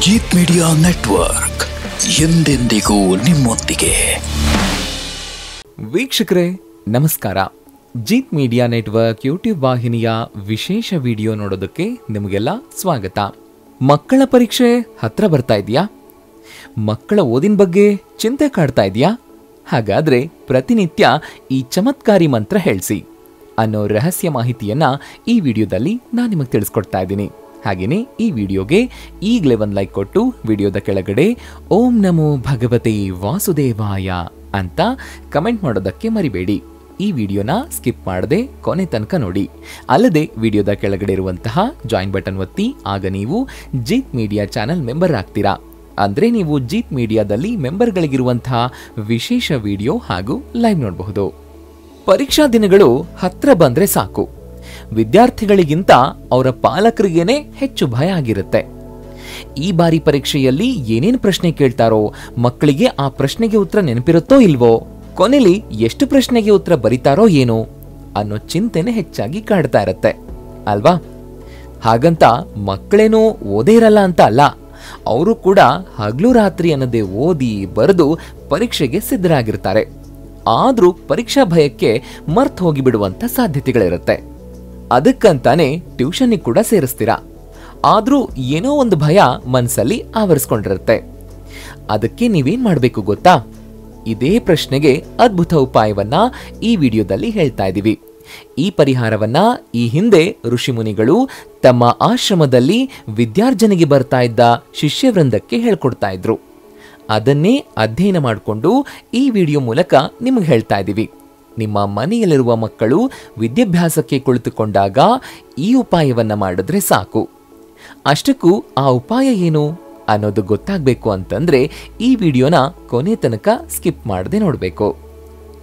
Jeet media network ಎಂದೆಂದಿಗೂ ನಿಮ್ಮೊಂದಿಗೆ. ವೀಕ್ಷಕರೇ ನಮಸ್ಕಾರ. ಜೀತ್ ಮೀಡಿಯಾ ನೆಟ್ವರ್ಕ್ ಯೂಟ್ಯೂಬ್ ವಾಹಿನಿಯ ವಿಶೇಷ ವಿಡಿಯೋ ನೋಡೋದಕ್ಕೆ ನಿಮಗೆಲ್ಲ ಸ್ವಾಗತ. ಮಕ್ಕಳ ಪರೀಕ್ಷೆ ಹತ್ರ ಬರ್ತಾ ಇದೆಯಾ? ಮಕ್ಕಳ ಓದಿನ ಬಗ್ಗೆ ಚಿಂತೆ ಕಾಡ್ತಾ ಇದೆಯಾ? ಹಾಗಾದ್ರೆ ಪ್ರತಿನಿತ್ಯ ಈ ಚಮತ್ಕಾರಿ ಮಂತ್ರ ಹೇಳ್ಸಿ ಅನ್ನೋ ರಹಸ್ಯ ಮಾಹಿತಿಯನ್ನ ಈ ವಿಡಿಯೋದಲ್ಲಿ ನಾನು ನಿಮಗೆ ತಿಳಿಸ್ಕೊಡ್ತಾ ಇದ್ದೀನಿ. ಹಾಗೇನೆ ಈ ವಿಡಿಯೋಗೆ ಈಗಲೇ ಒಂದು ಲೈಕ್ ಕೊಟ್ಟು ವಿಡಿಯೋದ ಕೆಳಗಡೆ ಓಂ ನಮೋ ಭಗವತೆ ವಾಸುದೇವಾಯ ಅಂತ ಕಮೆಂಟ್ ಮಾಡೋದಕ್ಕೆ ಮರಿಬೇಡಿ. ಈ ವಿಡಿಯೋನ ಸ್ಕಿಪ್ ಮಾಡದೆ ಕೊನೆ ತನಕ ನೋಡಿ. ಅಲ್ಲದೆ ವಿಡಿಯೋದ ಕೆಳಗಡೆ ಇರುವಂತಹ ಜಾಯಿನ್ ಬಟನ್ ಒತ್ತಿ, ಆಗ ನೀವು ಜೀತ್ ಮೀಡಿಯಾ ಚಾನೆಲ್ ಮೆಂಬರ್ ಆಗ್ತೀರಾ. ಅಂದ್ರೆ ನೀವು ಜೀತ್ ಮೀಡಿಯಾದಲ್ಲಿ ಮೆಂಬರ್ಗಳಿಗಿರುವಂತಹ ವಿಶೇಷ ವಿಡಿಯೋ ಹಾಗೂ ಲೈವ್ ನೋಡಬಹುದು. ಪರೀಕ್ಷಾ ದಿನಗಳು ಹತ್ರ ಬಂದ್ರೆ ಸಾಕು, ವಿದ್ಯಾರ್ಥಿಗಳಿಗಿಂತ ಅವರ ಪಾಲಕರಿಗೇನೆ ಹೆಚ್ಚು ಭಯ ಆಗಿರುತ್ತೆ. ಈ ಬಾರಿ ಪರೀಕ್ಷೆಯಲ್ಲಿ ಏನೇನು ಪ್ರಶ್ನೆ ಕೇಳ್ತಾರೋ, ಮಕ್ಕಳಿಗೆ ಆ ಪ್ರಶ್ನೆಗೆ ಉತ್ತರ ನೆನಪಿರುತ್ತೋ ಇಲ್ವೋ, ಕೊನೆಯಲ್ಲಿ ಎಷ್ಟು ಪ್ರಶ್ನೆಗೆ ಉತ್ತರ ಬರೀತಾರೋ ಏನೋ ಅನ್ನೋ ಚಿಂತೆನೆ ಹೆಚ್ಚಾಗಿ ಕಾಡ್ತಾ ಇರತ್ತೆ ಅಲ್ವಾ? ಹಾಗಂತ ಮಕ್ಕಳೇನೋ ಓದೇ ಇರಲ್ಲ ಅಂತ ಅಲ್ಲ, ಅವರು ಕೂಡ ಹಗಲು ರಾತ್ರಿ ಅನ್ನದೇ ಓದಿ ಬರೆದು ಪರೀಕ್ಷೆಗೆ ಸಿದ್ಧರಾಗಿರ್ತಾರೆ. ಆದ್ರೂ ಪರೀಕ್ಷಾ ಭಯಕ್ಕೆ ಮರ್ತು ಹೋಗಿಬಿಡುವಂತ ಸಾಧ್ಯತೆಗಳಿರುತ್ತೆ. ಅದಕ್ಕಂತಾನೆ ಟ್ಯೂಷನ್ಗೆ ಕೂಡ ಸೇರಿಸ್ತೀರಾ. ಆದ್ರೂ ಏನೋ ಒಂದು ಭಯ ಮನಸ್ಸಲ್ಲಿ ಆವರಿಸ್ಕೊಂಡಿರುತ್ತೆ. ಅದಕ್ಕೆ ನೀವೇನ್ ಮಾಡ್ಬೇಕು ಗೊತ್ತಾ? ಇದೇ ಪ್ರಶ್ನೆಗೆ ಅದ್ಭುತ ಉಪಾಯವನ್ನ ಈ ವಿಡಿಯೋದಲ್ಲಿ ಹೇಳ್ತಾ ಇದ್ದೀವಿ. ಈ ಪರಿಹಾರವನ್ನ ಈ ಹಿಂದೆ ಋಷಿಮುನಿಗಳು ತಮ್ಮ ಆಶ್ರಮದಲ್ಲಿ ವಿದ್ಯಾರ್ಜನೆಗೆ ಬರ್ತಾ ಇದ್ದ ಶಿಷ್ಯವೃಂದಕ್ಕೆ ಹೇಳ್ಕೊಡ್ತಾ ಇದ್ರು. ಅದನ್ನೇ ಅಧ್ಯಯನ ಮಾಡಿಕೊಂಡು ಈ ವಿಡಿಯೋ ಮೂಲಕ ನಿಮಗೆ ಹೇಳ್ತಾ ಇದ್ದೀವಿ. ನಿಮ್ಮ ಮನೆಯಲ್ಲಿರುವ ಮಕ್ಕಳು ವಿದ್ಯಾಭ್ಯಾಸಕ್ಕೆ ಕುಳಿತುಕೊಂಡಾಗ ಈ ಉಪಾಯವನ್ನ ಮಾಡಿದ್ರೆ ಸಾಕು. ಅಷ್ಟಕ್ಕೂ ಆ ಉಪಾಯ ಏನು ಅನ್ನೋದು ಗೊತ್ತಾಗಬೇಕು ಅಂತಂದ್ರೆ ಈ ವಿಡಿಯೋನ ಕೊನೆ ತನಕ ಸ್ಕಿಪ್ ಮಾಡದೆ ನೋಡಬೇಕು.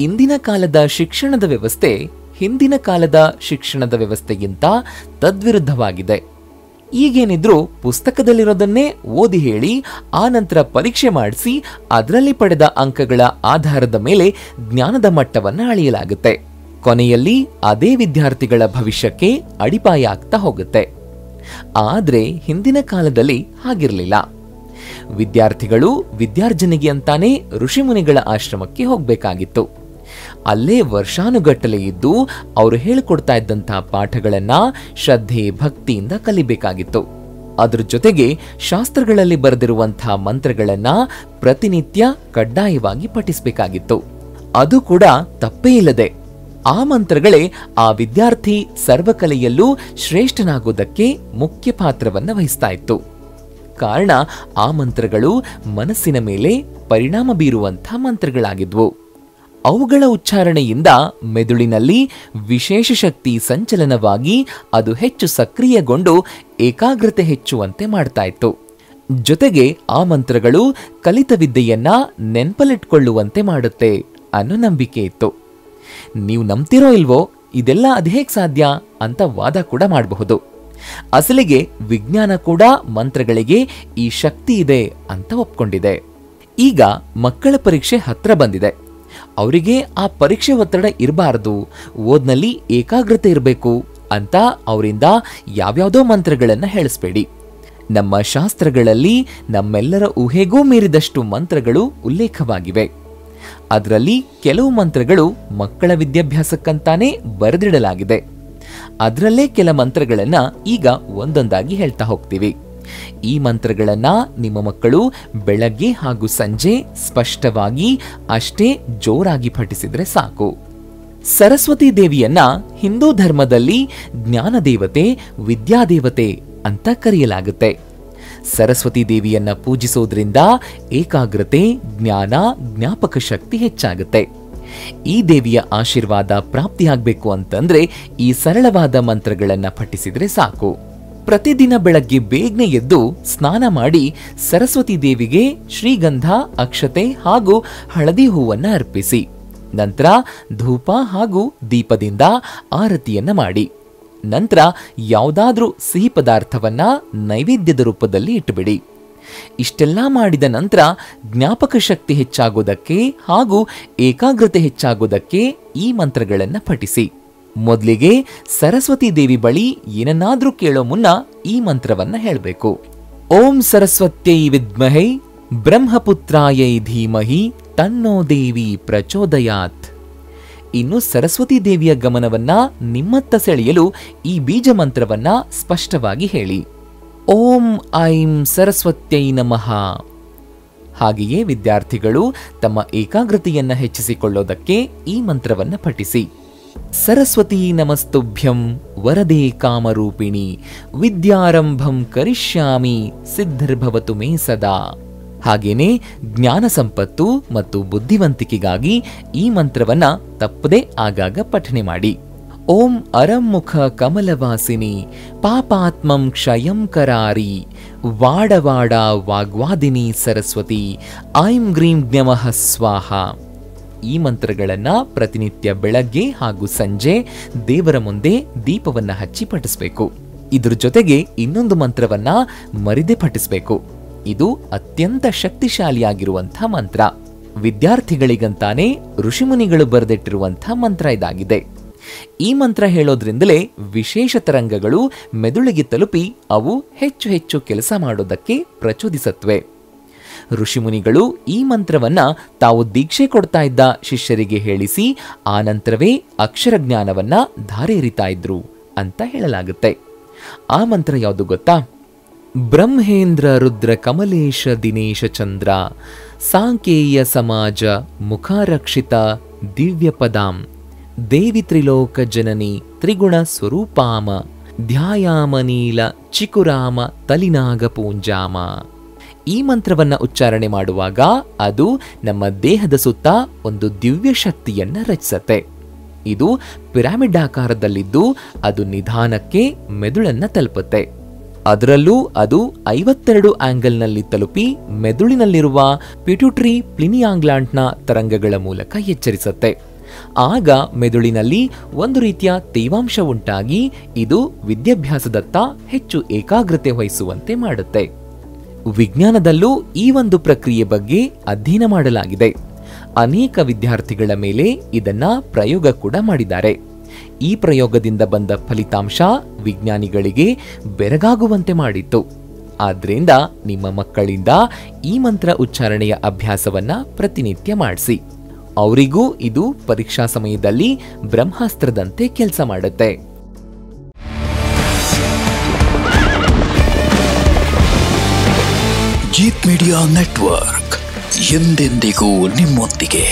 ಇಂದಿನ ಕಾಲದ ಶಿಕ್ಷಣದ ವ್ಯವಸ್ಥೆ ಹಿಂದಿನ ಕಾಲದ ಶಿಕ್ಷಣದ ವ್ಯವಸ್ಥೆಗಿಂತ ತದ್ವಿರುದ್ಧವಾಗಿದೆ. ಈಗೇನಿದ್ರು ಪುಸ್ತಕದಲ್ಲಿರೋದನ್ನೇ ಓದಿ ಹೇಳಿ ಆ ನಂತರ ಪರೀಕ್ಷೆ ಮಾಡಿಸಿ ಅದರಲ್ಲಿ ಪಡೆದ ಅಂಕಗಳ ಆಧಾರದ ಮೇಲೆ ಜ್ಞಾನದ ಮಟ್ಟವನ್ನು ಅಳೆಯಲಾಗುತ್ತೆ. ಕೊನೆಯಲ್ಲಿ ಅದೇ ವಿದ್ಯಾರ್ಥಿಗಳ ಭವಿಷ್ಯಕ್ಕೆ ಅಡಿಪಾಯ ಆಗ್ತಾ ಹೋಗುತ್ತೆ. ಆದ್ರೆ ಹಿಂದಿನ ಕಾಲದಲ್ಲಿ ಹಾಗಿರ್ಲಿಲ್ಲ. ವಿದ್ಯಾರ್ಥಿಗಳು ವಿದ್ಯಾರ್ಜನೆಗೆ ಅಂತಾನೆ ಋಷಿಮುನಿಗಳ ಆಶ್ರಮಕ್ಕೆ ಹೋಗ್ಬೇಕಾಗಿತ್ತು. ಅಲ್ಲೇ ವರ್ಷಾನುಗಟ್ಟಲೆ ಇದ್ದು ಅವರು ಹೇಳಿಕೊಡ್ತಾ ಇದ್ದಂತಹ ಪಾಠಗಳನ್ನ ಶ್ರದ್ಧೆ ಭಕ್ತಿಯಿಂದ ಕಲಿಬೇಕಾಗಿತ್ತು. ಅದ್ರ ಜೊತೆಗೆ ಶಾಸ್ತ್ರಗಳಲ್ಲಿ ಬರೆದಿರುವಂತಹ ಮಂತ್ರಗಳನ್ನ ಪ್ರತಿನಿತ್ಯ ಕಡ್ಡಾಯವಾಗಿ ಪಠಿಸಬೇಕಾಗಿತ್ತು. ಅದು ಕೂಡ ತಪ್ಪೇ ಇಲ್ಲದೆ. ಆ ಮಂತ್ರಗಳೇ ಆ ವಿದ್ಯಾರ್ಥಿ ಸರ್ವಕಲೆಯಲ್ಲೂ ಶ್ರೇಷ್ಠನಾಗೋದಕ್ಕೆ ಮುಖ್ಯ ಪಾತ್ರವನ್ನ ವಹಿಸ್ತಾ ಇತ್ತು. ಕಾರಣ ಆ ಮಂತ್ರಗಳು ಮನಸ್ಸಿನ ಮೇಲೆ ಪರಿಣಾಮ ಬೀರುವಂತಹ ಮಂತ್ರಗಳಾಗಿದ್ವು. ಅವುಗಳ ಉಚ್ಚಾರಣೆಯಿಂದ ಮೆದುಳಿನಲ್ಲಿ ವಿಶೇಷ ಶಕ್ತಿ ಸಂಚಲನವಾಗಿ ಅದು ಹೆಚ್ಚು ಸಕ್ರಿಯಗೊಂಡು ಏಕಾಗ್ರತೆ ಹೆಚ್ಚುವಂತೆ ಮಾಡ್ತಾ ಇತ್ತು. ಜೊತೆಗೆ ಆ ಮಂತ್ರಗಳು ಕಲಿತ ವಿದ್ಯೆಯನ್ನ ನೆನಪಲ್ಲಿಟ್ಕೊಳ್ಳುವಂತೆ ಮಾಡುತ್ತೆ ಅನ್ನೋ ನಂಬಿಕೆ ಇತ್ತು. ನೀವು ನಂಬ್ತಿರೋ ಇಲ್ವೋ, ಇದೆಲ್ಲ ಅದು ಹೇಗೆ ಸಾಧ್ಯ ಅಂತ ವಾದ ಕೂಡ ಮಾಡಬಹುದು. ಅಸಲಿಗೆ ವಿಜ್ಞಾನ ಕೂಡ ಮಂತ್ರಗಳಿಗೆ ಈ ಶಕ್ತಿ ಇದೆ ಅಂತ ಒಪ್ಕೊಂಡಿದೆ. ಈಗ ಮಕ್ಕಳ ಪರೀಕ್ಷೆ ಹತ್ರ ಬಂದಿದೆ. ಅವರಿಗೆ ಆ ಪರೀಕ್ಷೆ ಒತ್ತಡ ಇರಬಾರದು, ಓದ್ನಲ್ಲಿ ಏಕಾಗ್ರತೆ ಇರಬೇಕು ಅಂತ ಅವರಿಂದ ಯಾವ್ಯಾವುದೋ ಮಂತ್ರಗಳನ್ನ ಹೇಳಿಸ್ಬೇಡಿ. ನಮ್ಮ ಶಾಸ್ತ್ರಗಳಲ್ಲಿ ನಮ್ಮೆಲ್ಲರ ಊಹೆಗೂ ಮೀರಿದಷ್ಟು ಮಂತ್ರಗಳು ಉಲ್ಲೇಖವಾಗಿವೆ. ಅದರಲ್ಲಿ ಕೆಲವು ಮಂತ್ರಗಳು ಮಕ್ಕಳ ವಿದ್ಯಾಭ್ಯಾಸಕ್ಕಂತಾನೆ ಬರೆದಿಡಲಾಗಿದೆ. ಅದರಲ್ಲೇ ಕೆಲ ಮಂತ್ರಗಳನ್ನ ಈಗ ಒಂದೊಂದಾಗಿ ಹೇಳ್ತಾ ಹೋಗ್ತೀವಿ. ಈ ಮಂತ್ರಗಳನ್ನ ನಿಮ್ಮ ಮಕ್ಕಳು ಬೆಳಗ್ಗೆ ಹಾಗೂ ಸಂಜೆ ಸ್ಪಷ್ಟವಾಗಿ ಅಷ್ಟೇ ಜೋರಾಗಿ ಪಠಿಸಿದ್ರೆ ಸಾಕು. ಸರಸ್ವತಿ ದೇವಿಯನ್ನ ಹಿಂದೂ ಧರ್ಮದಲ್ಲಿ ಜ್ಞಾನ ದೇವತೆ, ವಿದ್ಯಾದೇವತೆ ಅಂತ ಕರೆಯಲಾಗುತ್ತೆ. ಸರಸ್ವತಿ ದೇವಿಯನ್ನ ಪೂಜಿಸೋದ್ರಿಂದ ಏಕಾಗ್ರತೆ, ಜ್ಞಾನ, ಜ್ಞಾಪಕ ಶಕ್ತಿ ಹೆಚ್ಚಾಗುತ್ತೆ. ಈ ದೇವಿಯ ಆಶೀರ್ವಾದ ಪ್ರಾಪ್ತಿಯಾಗಬೇಕು ಅಂತಂದ್ರೆ ಈ ಸರಳವಾದ ಮಂತ್ರಗಳನ್ನ ಪಠಿಸಿದ್ರೆ ಸಾಕು. ಪ್ರತಿದಿನ ಬೆಳಗ್ಗೆ ಬೇಗನೆ ಎದ್ದು ಸ್ನಾನ ಮಾಡಿ ಸರಸ್ವತಿ ದೇವಿಗೆ ಶ್ರೀಗಂಧ, ಅಕ್ಷತೆ ಹಾಗೂ ಹಳದಿ ಹೂವನ್ನ ಅರ್ಪಿಸಿ. ನಂತರ ಧೂಪ ಹಾಗೂ ದೀಪದಿಂದ ಆರತಿಯನ್ನ ಮಾಡಿ. ನಂತರ ಯಾವುದಾದ್ರೂ ಸಿಹಿ ಪದಾರ್ಥವನ್ನ ನೈವೇದ್ಯದ ರೂಪದಲ್ಲಿ ಇಟ್ಟುಬಿಡಿ. ಇಷ್ಟೆಲ್ಲ ಮಾಡಿದ ನಂತರ ಜ್ಞಾಪಕ ಶಕ್ತಿ ಹೆಚ್ಚಾಗೋದಕ್ಕೆ ಹಾಗೂ ಏಕಾಗ್ರತೆ ಹೆಚ್ಚಾಗೋದಕ್ಕೆ ಈ ಮಂತ್ರಗಳನ್ನ ಪಠಿಸಿ. ಮೊದಲಿಗೆ ಸರಸ್ವತಿ ದೇವಿ ಬಳಿ ಏನನ್ನಾದ್ರೂ ಕೇಳೋ ಮುನ್ನ ಈ ಮಂತ್ರವನ್ನ ಹೇಳಬೇಕು. ಓಂ ಸರಸ್ವತ್ಯೈ ವಿದ್ಮಹೈ ಬ್ರಹ್ಮಪುತ್ರಾಯೈ ಧೀಮಹಿ ತನ್ನೋ ದೇವಿ ಪ್ರಚೋದಯಾತ್. ಇನ್ನು ಸರಸ್ವತಿ ದೇವಿಯ ಗಮನವನ್ನ ನಿಮ್ಮತ್ತ ಸೆಳೆಯಲು ಈ ಬೀಜ ಮಂತ್ರವನ್ನ ಸ್ಪಷ್ಟವಾಗಿ ಹೇಳಿ. ಓಂ ಐಂ ಸರಸ್ವತ್ಯೈ ನಮಃ. ಹಾಗೆಯೇ ವಿದ್ಯಾರ್ಥಿಗಳು ತಮ್ಮ ಏಕಾಗ್ರತೆಯನ್ನ ಹೆಚ್ಚಿಸಿಕೊಳ್ಳೋದಕ್ಕೆ ಈ ಮಂತ್ರವನ್ನ ಪಠಿಸಿ. ಸರಸ್ವತಿ ನಮಸ್ತುಭ್ಯಂ ವರದೇ ಕಾಮರೂಪಿಣಿ ವಿದ್ಯಾರಂಭಂ ಕರಿಷ್ಯಾಮಿ ಸಿದ್ಧಿರ್ಭವತು ಮೇ ಸದಾ. ಹಾಗೇನೆ ಜ್ಞಾನ ಸಂಪತ್ತು ಮತ್ತು ಬುದ್ಧಿವಂತಿಕೆಗಾಗಿ ಈ ಮಂತ್ರವನ್ನ ತಪ್ಪದೆ ಆಗಾಗ ಪಠನೆ ಮಾಡಿ. ಓಂ ಅರಂಮುಖ ಕಮಲವಾಸಿನಿ ಪಾಪಾತ್ಮಂ ಕ್ಷಯಂ ಕರಾರಿ ವಾಡವಾಡ ವಾಗ್ವಾದಿನಿ ಸರಸ್ವತಿ ಐಂ ಗ್ರೀಂ ಜ್ಞಮಃ ಸ್ವಾಹ. ಈ ಮಂತ್ರಗಳನ್ನ ಪ್ರತಿನಿತ್ಯ ಬೆಳಗ್ಗೆ ಹಾಗೂ ಸಂಜೆ ದೇವರ ಮುಂದೆ ದೀಪವನ್ನ ಹಚ್ಚಿ ಪಠಿಸಬೇಕು. ಇದ್ರ ಜೊತೆಗೆ ಇನ್ನೊಂದು ಮಂತ್ರವನ್ನ ಮರಿದೆ ಪಠಿಸಬೇಕು. ಇದು ಅತ್ಯಂತ ಶಕ್ತಿಶಾಲಿಯಾಗಿರುವಂತಹ ಮಂತ್ರ. ವಿದ್ಯಾರ್ಥಿಗಳಿಗಂತಾನೆ ಋಷಿಮುನಿಗಳು ಬರೆದಿಟ್ಟಿರುವಂತಹ ಮಂತ್ರ ಇದಾಗಿದೆ. ಈ ಮಂತ್ರ ಹೇಳೋದ್ರಿಂದಲೇ ವಿಶೇಷ ತರಂಗಗಳು ಮೆದುಳಿಗೆ ತಲುಪಿ ಅವು ಹೆಚ್ಚು ಹೆಚ್ಚು ಕೆಲಸ ಮಾಡೋದಕ್ಕೆ ಪ್ರಚೋದಿಸತ್ವೆ. ಋಷಿಮುನಿಗಳು ಈ ಮಂತ್ರವನ್ನ ತಾವು ದೀಕ್ಷೆ ಕೊಡ್ತಾ ಇದ್ದ ಶಿಷ್ಯರಿಗೆ ಹೇಳಿಸಿ ಆನಂತರವೇ ಅಕ್ಷರ ಜ್ಞಾನವನ್ನ ಧಾರೆ ಎರಿತಾ ಇದ್ರು ಅಂತ ಹೇಳಲಾಗುತ್ತೆ. ಆ ಮಂತ್ರ ಯಾವುದು ಗೊತ್ತಾ? ಬ್ರಹ್ಮೇಂದ್ರ ರುದ್ರ ಕಮಲೇಶ ದಿನೇಶ ಚಂದ್ರ ಸಾಂಕೇಯ ಸಮಾಜ ಮುಖಾರಕ್ಷಿತ ದಿವ್ಯ ಪದಾಂ ದೇವಿ ತ್ರಿಲೋಕ ಜನನಿ ತ್ರಿಗುಣ ಸ್ವರೂಪಾಮ ಧ್ಯಾಯಾಮ ನೀಲ ಚಿಕುರಾಮ ತಲಿನಾಗ ಪೂಂಜಾಮ. ಈ ಮಂತ್ರವನ್ನ ಉಚ್ಚಾರಣೆ ಮಾಡುವಾಗ ಅದು ನಮ್ಮ ದೇಹದ ಸುತ್ತ ಒಂದು ದಿವ್ಯ ಶಕ್ತಿಯನ್ನ ರಚಿಸತ್ತೆ. ಇದು ಪಿರಾಮಿಡ್ ಆಕಾರದಲ್ಲಿದ್ದು ಅದು ನಿಧಾನಕ್ಕೆ ಮೆದುಳನ್ನ ತಲುಪುತ್ತೆ. ಅದರಲ್ಲೂ ಅದು 52 ಆಂಗಲ್ನಲ್ಲಿ ತಲುಪಿ ಮೆದುಳಿನಲ್ಲಿರುವ ಪಿಟ್ಯೂಟರಿ ಪ್ಲಿನಿಯಾಂಗ್ಲಾಂಟ್ನ ತರಂಗಗಳ ಮೂಲಕ ಎಚ್ಚರಿಸುತ್ತೆ. ಆಗ ಮೆದುಳಿನಲ್ಲಿ ಒಂದು ರೀತಿಯ ತೇವಾಂಶ ಉಂಟಾಗಿ ಇದು ವಿದ್ಯಾಭ್ಯಾಸದತ್ತ ಹೆಚ್ಚು ಏಕಾಗ್ರತೆ ವಹಿಸುವಂತೆ ಮಾಡುತ್ತೆ. ವಿಜ್ಞಾನದಲ್ಲೂ ಈ ಒಂದು ಪ್ರಕ್ರಿಯೆ ಬಗ್ಗೆ ಅಧ್ಯಯನ ಮಾಡಲಾಗಿದೆ. ಅನೇಕ ವಿದ್ಯಾರ್ಥಿಗಳ ಮೇಲೆ ಇದನ್ನ ಪ್ರಯೋಗ ಕೂಡ ಮಾಡಿದ್ದಾರೆ. ಈ ಪ್ರಯೋಗದಿಂದ ಬಂದ ಫಲಿತಾಂಶ ವಿಜ್ಞಾನಿಗಳಿಗೆ ಬೆರಗಾಗುವಂತೆ ಮಾಡಿತ್ತು. ಆದ್ರಿಂದ ನಿಮ್ಮ ಮಕ್ಕಳಿಂದ ಈ ಮಂತ್ರ ಉಚ್ಚಾರಣೆಯ ಅಭ್ಯಾಸವನ್ನ ಪ್ರತಿನಿತ್ಯ ಮಾಡಿಸಿ. ಅವರಿಗೂ ಇದು ಪರೀಕ್ಷಾ ಸಮಯದಲ್ಲಿ ಬ್ರಹ್ಮಾಸ್ತ್ರದಂತೆ ಕೆಲಸ ಮಾಡುತ್ತೆ. ಜೀತ್ ಮೀಡಿಯಾ ನೆಟ್ವರ್ಕ್ ಎಂದೆಂದಿಗೂ ನಿಮ್ಮೊಂದಿಗೆ.